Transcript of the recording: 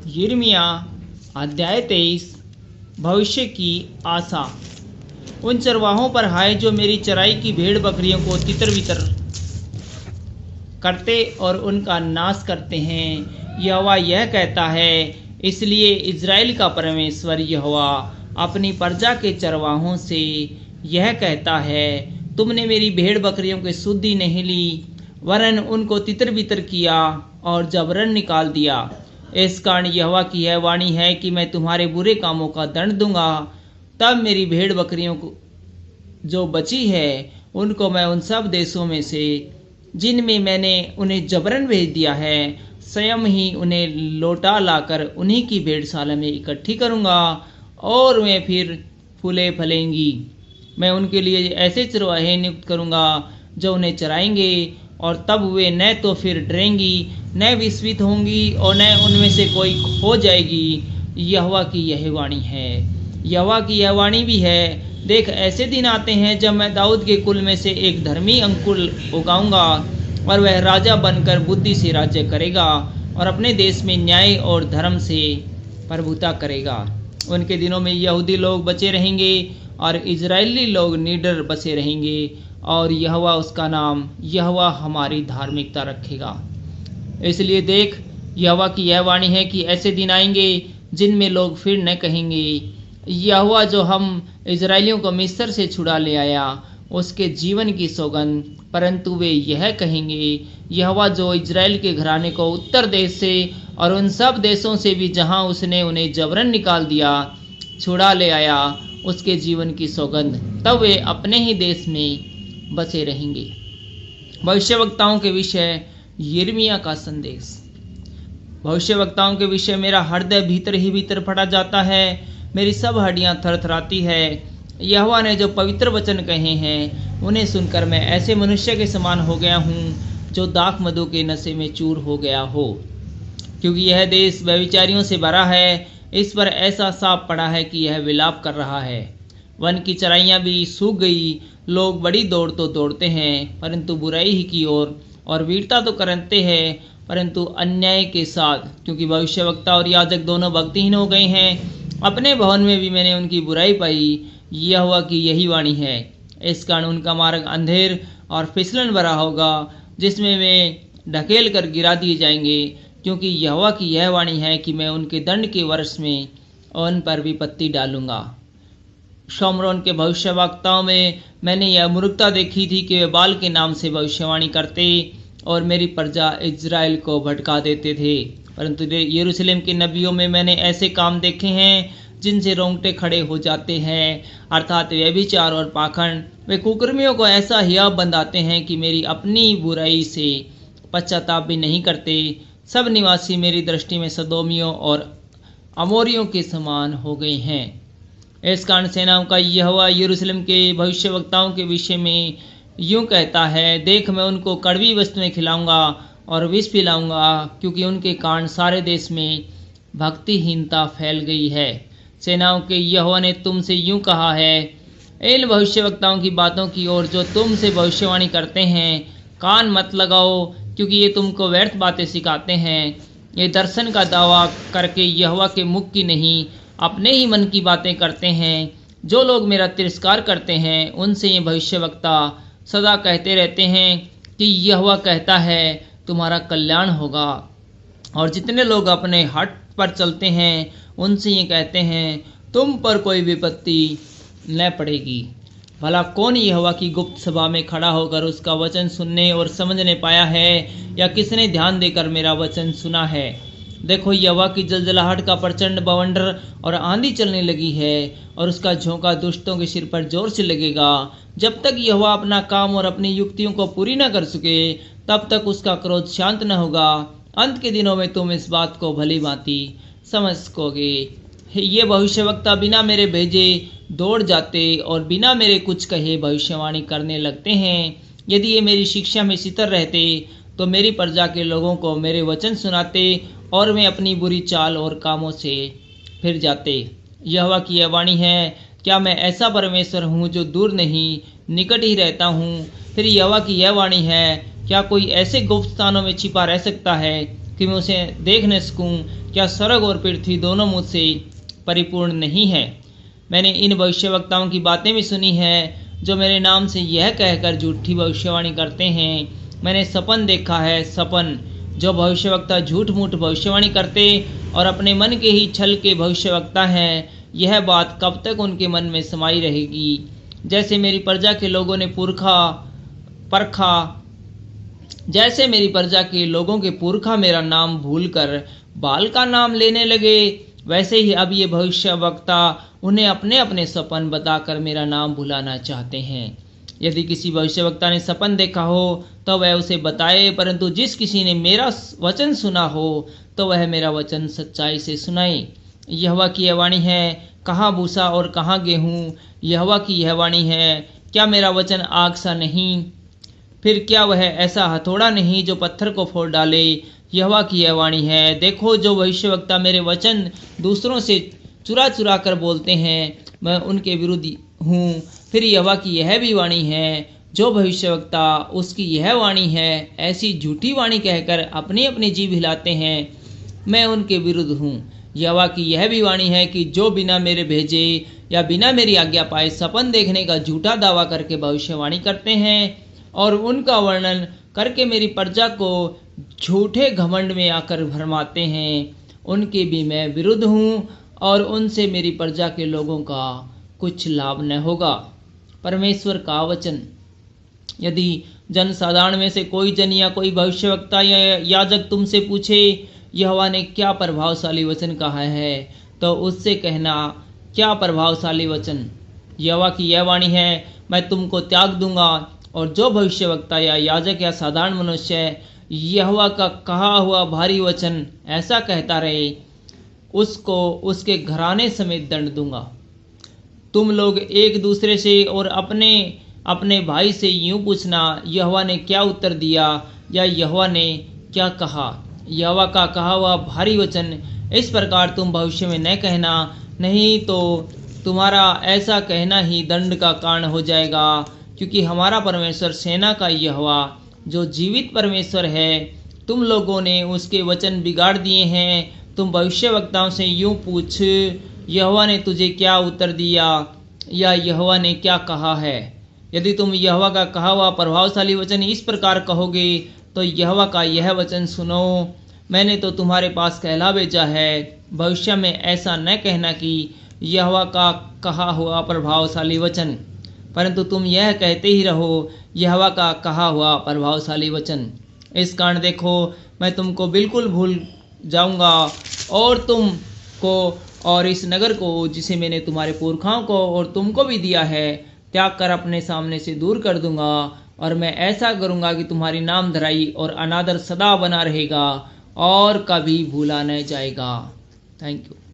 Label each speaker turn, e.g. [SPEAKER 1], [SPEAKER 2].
[SPEAKER 1] यिर्मयाह अध्याय 23। भविष्य की आशा। उन चरवाहों पर हाय जो मेरी चराई की भेड़ बकरियों को तितर बितर करते और उनका नाश करते हैं। यहोवा यह कहता है, इसलिए इज़राइल का परमेश्वर यहोवा अपनी प्रजा के चरवाहों से यह कहता है, तुमने मेरी भेड़ बकरियों की सुधि नहीं ली, वरन उनको तितर बितर किया और जबरन निकाल दिया। इस कारण यहोवा की यह वाणी है कि मैं तुम्हारे बुरे कामों का दंड दूंगा। तब मेरी भेड़ बकरियों को जो बची है उनको मैं उन सब देशों में से जिनमें मैंने उन्हें जबरन भेज दिया है, स्वयं ही उन्हें लौटा लाकर उन्हीं की भेड़शाला में इकट्ठी करूंगा और वे फिर फूले फलेंगी। मैं उनके लिए ऐसे चरवाहे नियुक्त करूंगा जो उन्हें चराएंगे, और तब वे न तो फिर डरेंगी, न विस्मित होंगी, और न उनमें से कोई खो जाएगी। यहोवा की यह वाणी है। यहोवा की यह वाणी भी है, देख ऐसे दिन आते हैं जब मैं दाऊद के कुल में से एक धर्मी अंकुर उगाऊंगा, और वह राजा बनकर बुद्धि से राज्य करेगा और अपने देश में न्याय और धर्म से प्रभुता करेगा। उनके दिनों में यहूदी लोग बचे रहेंगे और इजरायली लोग निडर बसे रहेंगे, और यहोवा उसका नाम यहोवा हमारी धार्मिकता रखेगा। इसलिए देख, यहोवा की यह वाणी है कि ऐसे दिन आएंगे जिनमें लोग फिर न कहेंगे, यहोवा जो हम इजरायलियों को मिस्र से छुड़ा ले आया, उसके जीवन की सौगंध, परंतु वे यह कहेंगे, यहोवा जो इजराइल के घराने को उत्तर देश से और उन सब देशों से भी जहां उसने उन्हें जबरन निकाल दिया छुड़ा ले आया, उसके जीवन की सौगंध। तब वे अपने ही देश में बचे रहेंगे। भविष्यवक्ताओं के विषय यिर्मयाह का संदेश। भविष्यवक्ताओं के विषय मेरा हृदय भीतर ही भीतर फटा जाता है, मेरी सब हड्डियां थरथराती है। यहोवा ने जो पवित्र वचन कहे हैं उन्हें सुनकर मैं ऐसे मनुष्य के समान हो गया हूँ जो दाख मधु के नशे में चूर हो गया हो, क्योंकि यह देश व्यभिचारियों से भरा है। इस पर ऐसा साँप पड़ा है कि यह विलाप कर रहा है। वन की चराइयाँ भी सूख गई। लोग बड़ी दौड़ तो दौड़ते हैं परंतु बुराई ही की ओर, और वीरता तो करते हैं परंतु अन्याय के साथ, क्योंकि भविष्यवक्ता और याजक दोनों भक्तिहीन हो गए हैं। अपने भवन में भी मैंने उनकी बुराई पाई। यहोवा की यही वाणी है। इस कारण उनका मार्ग अंधेर और फिसलन भरा होगा, जिसमें वे ढकेल कर गिरा दिए जाएंगे, क्योंकि यहोवा की यह वाणी है कि मैं उनके दंड के वर्ष में उन पर विपत्ति डालूंगा। शोम्रोन के भविष्यवक्ताओं में मैंने यह मूर्खता देखी थी कि वे बाल के नाम से भविष्यवाणी करते और मेरी प्रजा इज़राइल को भटका देते थे, परंतु यरूशलेम के नबियों में मैंने ऐसे काम देखे हैं जिनसे रोंगटे खड़े हो जाते हैं, अर्थात व्यभिचार और पाखंड। वे कुकर्मियों को ऐसा हिया बंधाते हैं कि मेरी अपनी बुराई से पश्चाताप भी नहीं करते। सब निवासी मेरी दृष्टि में सदोमियों और अमोरियों के समान हो गए हैं। इस कारण सेनाओं का यहोवा यरूशलेम के भविष्यवक्ताओं के विषय में यूं कहता है, देख मैं उनको कड़वी वस्तुएं खिलाऊंगा और विष पिलाऊंगा, क्योंकि उनके कारण सारे देश में भक्तिहीनता फैल गई है। सेनाओं के यहोवा ने तुमसे यूं कहा है, इन भविष्यवक्ताओं की बातों की ओर जो तुमसे भविष्यवाणी करते हैं कान मत लगाओ, क्योंकि ये तुमको व्यर्थ बातें सिखाते हैं। ये दर्शन का दावा करके यहोवा के मुख की नहीं, अपने ही मन की बातें करते हैं। जो लोग मेरा तिरस्कार करते हैं उनसे ये भविष्यवक्ता सदा कहते रहते हैं कि यहोवा कहता है तुम्हारा कल्याण होगा, और जितने लोग अपने हठ पर चलते हैं उनसे ये कहते हैं तुम पर कोई विपत्ति न पड़ेगी। भला कौन यहोवा की गुप्त सभा में खड़ा होकर उसका वचन सुनने और समझने पाया है, या किसने ध्यान देकर मेरा वचन सुना है? देखो, यहोवा की जलजलाहट का प्रचंड बवंडर और आंधी चलने लगी है, और उसका झोंका दुष्टों के सिर पर जोर से लगेगा। जब तक यहोवा अपना काम और अपनी युक्तियों को पूरी न कर सके तब तक उसका क्रोध शांत न होगा। अंत के दिनों में तुम इस बात को भली भांति समझ सकोगे। ये भविष्यवक्ता बिना मेरे भेजे दौड़ जाते और बिना मेरे कुछ कहे भविष्यवाणी करने लगते हैं। यदि ये मेरी शिक्षा में सितर रहते तो मेरी प्रजा के लोगों को मेरे वचन सुनाते और वे अपनी बुरी चाल और कामों से फिर जाते। यहोवा की यह वाणी है, क्या मैं ऐसा परमेश्वर हूँ जो दूर नहीं, निकट ही रहता हूँ? फिर यहोवा की यह वाणी है, क्या कोई ऐसे गुप्त स्थानों में छिपा रह सकता है कि मैं उसे देख न सकूं? क्या स्वर्ग और पृथ्वी दोनों मुझसे परिपूर्ण नहीं है? मैंने इन भविष्यवक्ताओं की बातें भी सुनी हैं जो मेरे नाम से यह कहकर झूठी भविष्यवाणी करते हैं। मैंने सपन देखा है, सपन। जो भविष्यवक्ता झूठ मूठ भविष्यवाणी करते और अपने मन के ही छल के भविष्यवक्ता हैं, यह बात कब तक उनके मन में समाई रहेगी? जैसे मेरी प्रजा के लोगों ने जैसे मेरी प्रजा के लोगों के पुरखा मेरा नाम भूलकर बाल का नाम लेने लगे, वैसे ही अब ये भविष्यवक्ता उन्हें अपने अपने सपन बताकर मेरा नाम भुलाना चाहते हैं। यदि किसी भविष्यवक्ता ने सपन देखा हो तो वह उसे बताए, परंतु जिस किसी ने मेरा वचन सुना हो तो वह मेरा वचन सच्चाई से सुनाए। यहोवा की यह वाणी है, कहाँ भूसा और कहाँ गेहूँ? यहोवा की यह वाणी है, क्या मेरा वचन आग सा नहीं? फिर क्या वह ऐसा हथौड़ा नहीं जो पत्थर को फोड़ डाले? यहोवा की यह वाणी है, देखो जो भविष्यवक्ता मेरे वचन दूसरों से चुरा चुरा कर बोलते हैं, मैं उनके विरुद्ध हूँ। फिर यहोवा की यह भी वाणी है, जो भविष्यवक्ता उसकी यह वाणी है ऐसी झूठी वाणी कहकर अपनी अपनी जीभ हिलाते हैं, मैं उनके विरुद्ध हूँ। यहोवा की यह भी वाणी है कि जो बिना मेरे भेजे या बिना मेरी आज्ञा पाए सपन देखने का झूठा दावा करके भविष्यवाणी करते हैं और उनका वर्णन करके मेरी प्रजा को झूठे घमंड में आकर भरमाते हैं, उनके भी मैं विरुद्ध हूँ और उनसे मेरी प्रजा के लोगों का कुछ लाभ न होगा। परमेश्वर का वचन। यदि जन साधारण में से कोई जन या कोई भविष्यवक्ता या याजक तुमसे पूछे, यहोवा ने क्या प्रभावशाली वचन कहा है, तो उससे कहना, क्या प्रभावशाली वचन? यहोवा की यह वाणी है, मैं तुमको त्याग दूंगा। और जो भविष्यवक्ता या याजक या साधारण मनुष्य यहोवा का कहा हुआ भारी वचन ऐसा कहता रहे, उसको उसके घराने समेत दंड दूंगा। तुम लोग एक दूसरे से और अपने अपने भाई से यूं पूछना, यहोवा ने क्या उत्तर दिया या यहोवा ने क्या कहा? यहोवा का कहा हुआ भारी वचन इस प्रकार तुम भविष्य में न कहना, नहीं तो तुम्हारा ऐसा कहना ही दंड का कारण हो जाएगा। क्योंकि हमारा परमेश्वर सेना का यहोवा जो जीवित परमेश्वर है, तुम लोगों ने उसके वचन बिगाड़ दिए हैं। तुम भविष्यवक्ताओं से यूं पूछ, यहोवा ने तुझे क्या उत्तर दिया या यहोवा ने क्या कहा है? यदि तुम यहोवा का कहा हुआ प्रभावशाली वचन इस प्रकार कहोगे, तो यहोवा का यह वचन सुनो, मैंने तो तुम्हारे पास कहला भेजा है। भविष्य में ऐसा न कहना कि यहोवा का कहा हुआ प्रभावशाली वचन, परंतु तुम यह कहते ही रहो, यहोवा का कहा हुआ प्रभावशाली वचन। इस कारण देखो, मैं तुमको बिल्कुल भूल जाऊंगा और तुमको और इस नगर को जिसे मैंने तुम्हारे पुरखाओं को और तुमको भी दिया है त्याग कर अपने सामने से दूर कर दूंगा। और मैं ऐसा करूंगा कि तुम्हारी नाम धराई और अनादर सदा बना रहेगा और कभी भूला न जाएगा। Thank you.